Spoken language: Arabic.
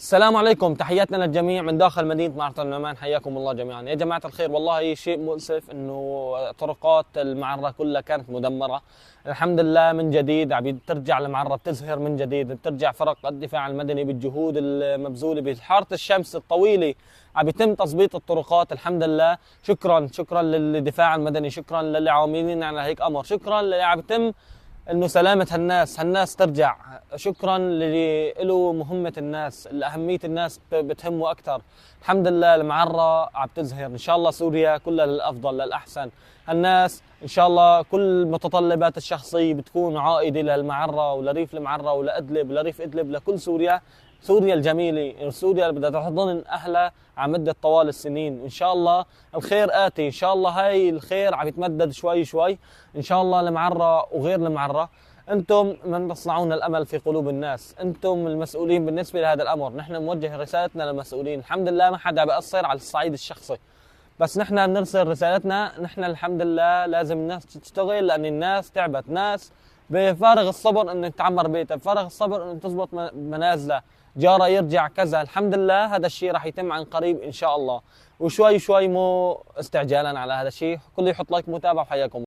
السلام عليكم، تحياتنا للجميع من داخل مدينة معرة النعمان. حياكم الله جميعا يا جماعة الخير. والله شيء مؤسف انه طرقات المعرة كلها كانت مدمرة. الحمد لله من جديد عم ترجع المعرة بتزهر من جديد، بترجع فرق الدفاع المدني بالجهود المبذولة بحارة الشمس الطويلة، عم يتم تظبيط الطرقات. الحمد لله، شكرا للدفاع المدني، شكرا للي عاملين على هيك امر، شكرا للي عم يتم انه سلامة هالناس ترجع، شكرا للي له مهمة الناس، اهمية الناس بتهمه اكثر. الحمد لله المعرة عم تزهر، ان شاء الله سوريا كلها للافضل للاحسن. الناس ان شاء الله كل متطلبات الشخصية بتكون عائدة للمعرة ولريف المعرة ولادلب ولريف ادلب لكل سوريا. سوريا الجميلة، سوريا اللي بدها تحضن أهلها على مدة طوال السنين. إن شاء الله الخير آتي، إن شاء الله هاي الخير عم يتمدد شوي شوي إن شاء الله. المعرة وغير المعرة أنتم من تصنعون الأمل في قلوب الناس، أنتم المسؤولين بالنسبة لهذا الأمر. نحن موجه رسالتنا للمسؤولين، الحمد لله ما حدا بيقصر على الصعيد الشخصي، بس نحن نرسل رسالتنا. نحن الحمد لله لازم الناس تشتغل، لأن الناس تعبت، ناس بفارغ الصبر انه تعمر بيته، بفارغ الصبر انه تزبط منازله، جاره يرجع كذا. الحمد لله هذا الشيء راح يتم عن قريب ان شاء الله، وشوي شوي مو استعجالا على هذا الشيء. كله يحط لايك متابعه، وحياكم.